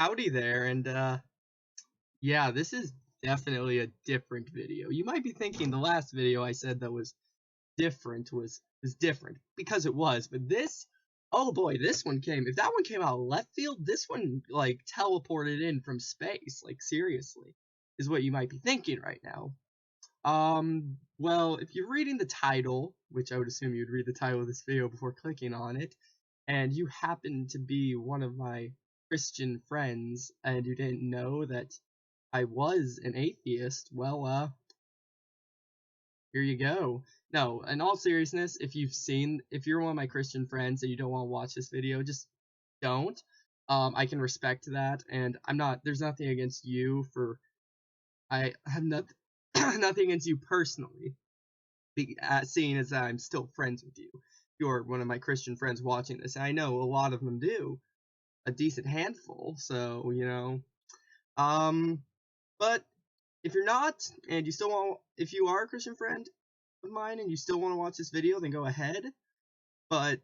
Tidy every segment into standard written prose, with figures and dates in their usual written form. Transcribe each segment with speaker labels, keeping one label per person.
Speaker 1: Howdy there, and yeah, this is definitely a different video. You might be thinking the last video I said that was different was different because it was, but this, oh boy, this one came. If that one came out of left field, this one like teleported in from space, like seriously, is what you might be thinking right now. Well, if you're reading the title, which I would assume you'd read the title of this video before clicking on it, and you happen to be one of my Christian friends, and you didn't know that I was an atheist, well, here you go. No, in all seriousness, if you're one of my Christian friends and you don't want to watch this video, just don't. I can respect that, and there's nothing against you I have nothing against you personally, seeing as I'm still friends with you. You're one of my Christian friends watching this, and I know a lot of them do, a decent handful, so, but if you're not, and if you are a Christian friend of mine and you still want to watch this video, then go ahead, and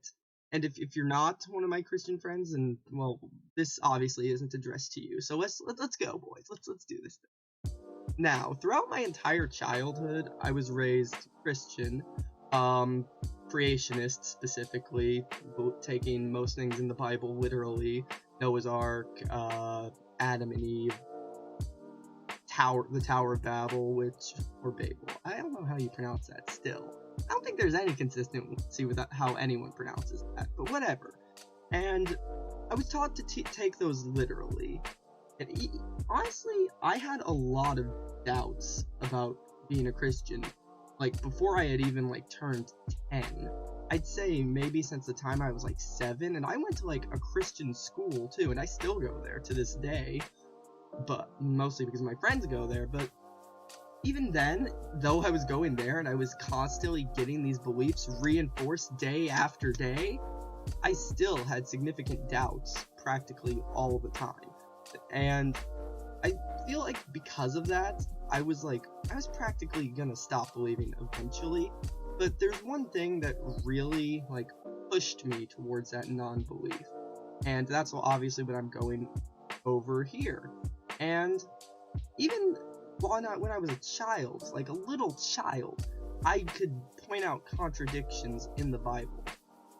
Speaker 1: if you're not one of my Christian friends, then, well, this obviously isn't addressed to you, so let's go, boys, let's do this thing. Now, throughout my entire childhood, I was raised Christian, creationist specifically, taking most things in the Bible literally, Noah's Ark, Adam and Eve, the Tower of Babel, or Babel. I don't know how you pronounce that still. I don't think there's any consistency with how anyone pronounces that, but whatever. And I was taught to take those literally. And honestly, I had a lot of doubts about being a Christian, like, before I had even, like, turned 10. I'd say maybe since the time I was, like, 7, and I went to, like, a Christian school, too, and I still go there to this day, but mostly because my friends go there, but even then, though I was going there and I was constantly getting these beliefs reinforced day after day, I still had significant doubts practically all the time. And I feel like because of that, I was practically gonna stop believing eventually, but there's one thing that really, like, pushed me towards that non-belief, and that's obviously what I'm going over here. And even when I was a child, like a little child, I could point out contradictions in the Bible,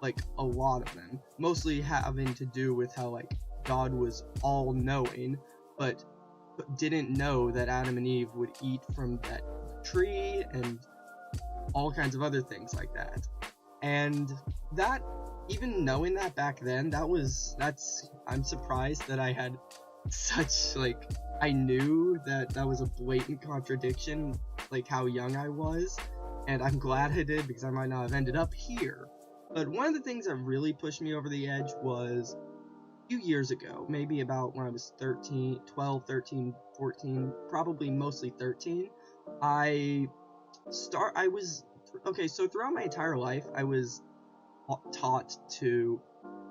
Speaker 1: like a lot of them, mostly having to do with how, like, God was all-knowing, but didn't know that Adam and Eve would eat from that tree, and all kinds of other things like that. And that, even knowing that back then, I'm surprised that I had such, like, I knew that was a blatant contradiction, like, how young I was, and I'm glad I did, because I might not have ended up here. But one of the things that really pushed me over the edge was few years ago, maybe about when I was 12, 13, 14, probably mostly 13, so throughout my entire life, I was taught to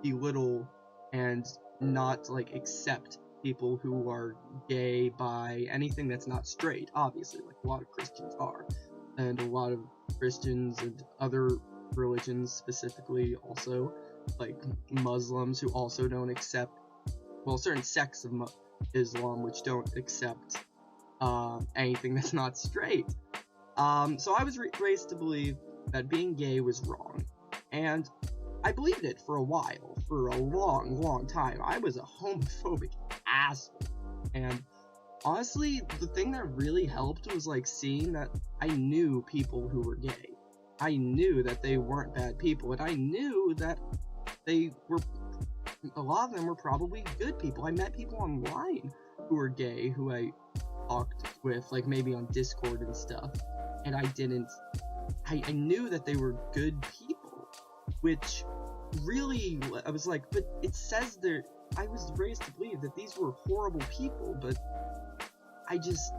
Speaker 1: belittle and not, like, accept people who are gay, bi, anything that's not straight, obviously, like a lot of Christians are, and a lot of Christians and other religions specifically also, like Muslims who also don't accept, well, certain sects of Islam which don't accept anything that's not straight. So I was raised to believe that being gay was wrong, and I believed it for a while, for a long, long time. I was a homophobic asshole, and honestly, the thing that really helped was, like, seeing that I knew people who were gay. I knew that they weren't bad people, and I knew that a lot of them were probably good people. I met people online who were gay, who I talked with, like, maybe on Discord and stuff, and I knew that they were good people, which really, I was like, but it says I was raised to believe that these were horrible people, but I just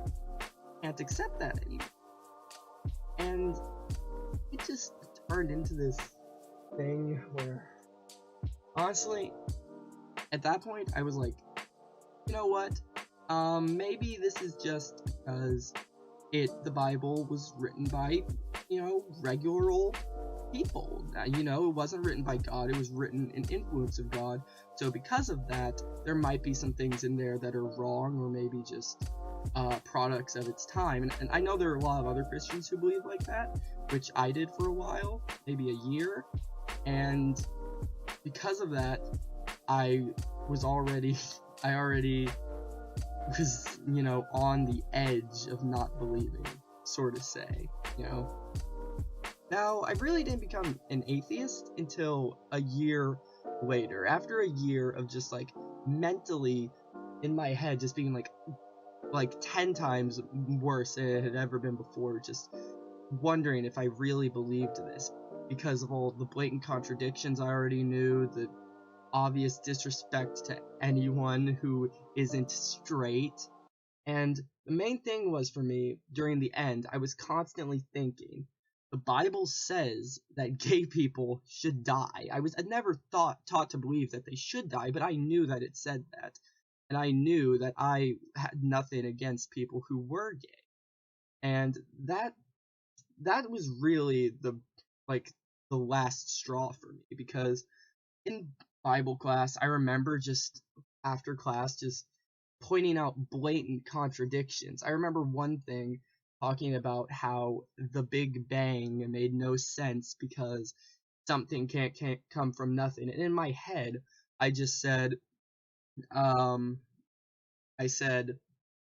Speaker 1: can't accept that anymore. And it just turned into this thing where, honestly, at that point, I was like, you know what, maybe this is just because the Bible was written by, regular old people. It wasn't written by God, it was written in influence of God. So because of that, there might be some things in there that are wrong, or maybe just products of its time. And I know there are a lot of other Christians who believe like that, which I did for a while, maybe a year. And because of that, I already was, on the edge of not believing, sort of say, Now, I really didn't become an atheist until a year later, after a year of just, mentally, in my head, just being, 10 times worse than it had ever been before, just wondering if I really believed this, because of all the blatant contradictions I already knew, the obvious disrespect to anyone who isn't straight. And the main thing was, for me, during the end, I was constantly thinking, the Bible says that gay people should die. I'd never taught to believe that they should die, but I knew that it said that. And I knew that I had nothing against people who were gay. And that was really the last straw for me, because in Bible class, I remember just after class just pointing out blatant contradictions. I remember one thing talking about how the Big Bang made no sense because something can't come from nothing. And in my head, I just said,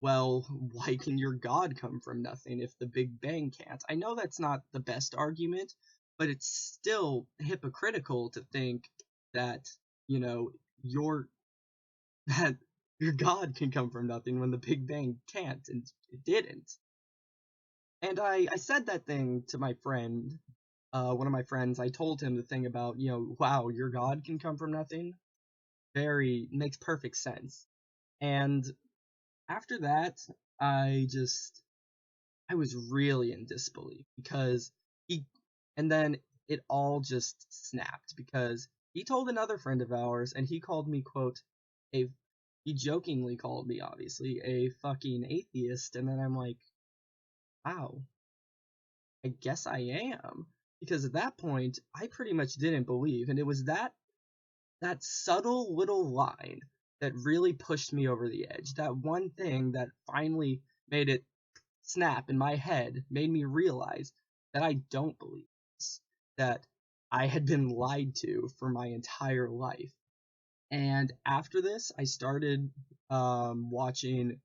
Speaker 1: well, why can your God come from nothing if the Big Bang can't? I know that's not the best argument, but it's still hypocritical to think that, your God can come from nothing when the Big Bang can't, and it didn't. And I said that thing to my friend, one of my friends. I told him the thing about, wow, your God can come from nothing. Makes perfect sense. And after that, I was really in disbelief, because and then it all just snapped, because he told another friend of ours, and he called me, quote, he jokingly called me, obviously, a fucking atheist, and then I'm like, wow, I guess I am, because at that point, I pretty much didn't believe, and it was that subtle little line that really pushed me over the edge, that one thing that finally made it snap in my head, made me realize that I don't believe this, that I had been lied to for my entire life. And after this, I started watching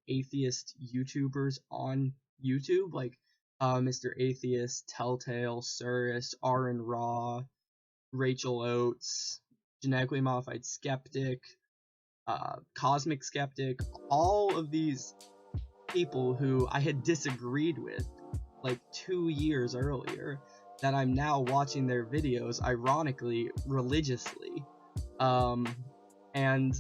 Speaker 1: atheist YouTubers on YouTube, like Mr. Atheist, Telltale, Surus, Aaron Raw, Rachel Oates, Genetically Modified Skeptic, Cosmic Skeptic, all of these people who I had disagreed with 2 years earlier, that I'm now watching their videos, ironically, religiously. And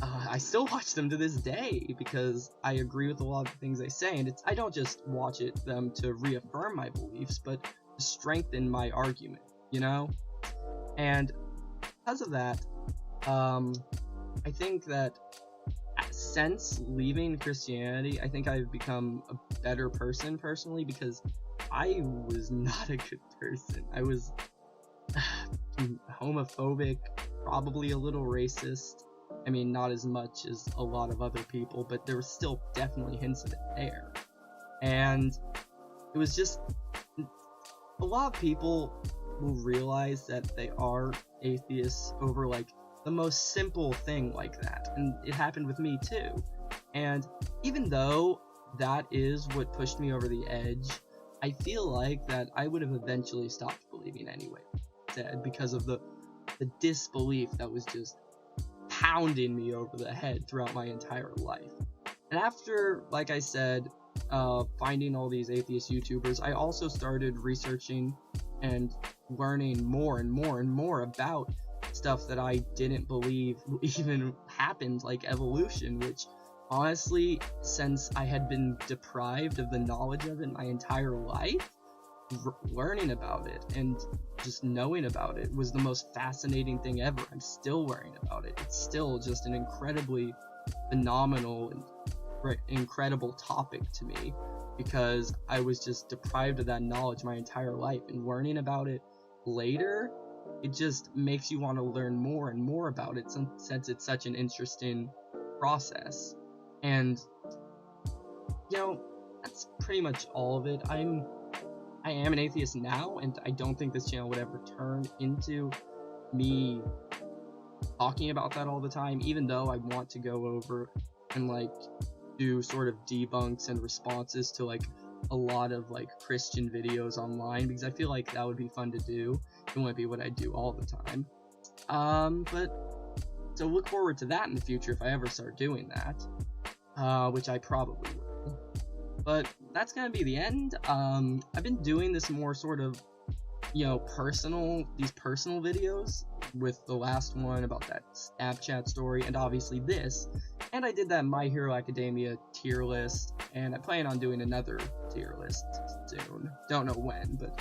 Speaker 1: I still watch them to this day, because I agree with a lot of the things they say, and I don't just watch them to reaffirm my beliefs, but to strengthen my argument, And because of that, I think that since leaving Christianity, I think I've become a better person personally, because I was not a good person. I was homophobic, probably a little racist. I mean, not as much as a lot of other people, but there was still definitely hints of it there. And it was just, a lot of people will realize that they are atheists over the most simple thing like that, and it happened with me too. And even though that is what pushed me over the edge, I feel like that I would have eventually stopped believing anyway, because of the disbelief that was just pounding me over the head throughout my entire life. And after, like I said, finding all these atheist YouTubers, I also started researching and learning more and more and more about stuff that I didn't believe even happened, like evolution, which honestly, since I had been deprived of the knowledge of it my entire life, learning about it and just knowing about it was the most fascinating thing ever. I'm still learning about it. It's still just an incredibly phenomenal and incredible topic to me, because I was just deprived of that knowledge my entire life, and learning about it later, it just makes you want to learn more and more about it since it's such an interesting process. And that's pretty much all of it. I am an atheist now, and I don't think this channel would ever turn into me talking about that all the time, even though I want to go over and like do sort of debunks and responses to like a lot of like Christian videos online, because I feel like that would be fun to do. It wouldn't be what I do all the time. But so look forward to that in the future if I ever start doing that, which I probably will. But that's gonna be the end. I've been doing this more sort of personal videos, with the last one about that Snapchat story, and obviously this, and I did that My Hero Academia tier list, and I plan on doing another tier list soon. Don't know when, but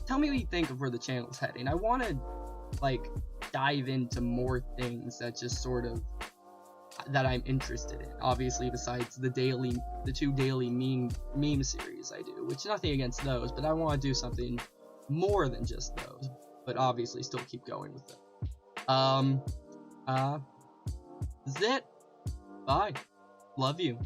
Speaker 1: tell me what you think of where the channel's heading. I want to like dive into more things that just sort of that I'm interested in, obviously, besides the two daily meme series I do, which nothing against those, but I want to do something more than just those, but obviously still keep going with it. That's it. Bye. Love you.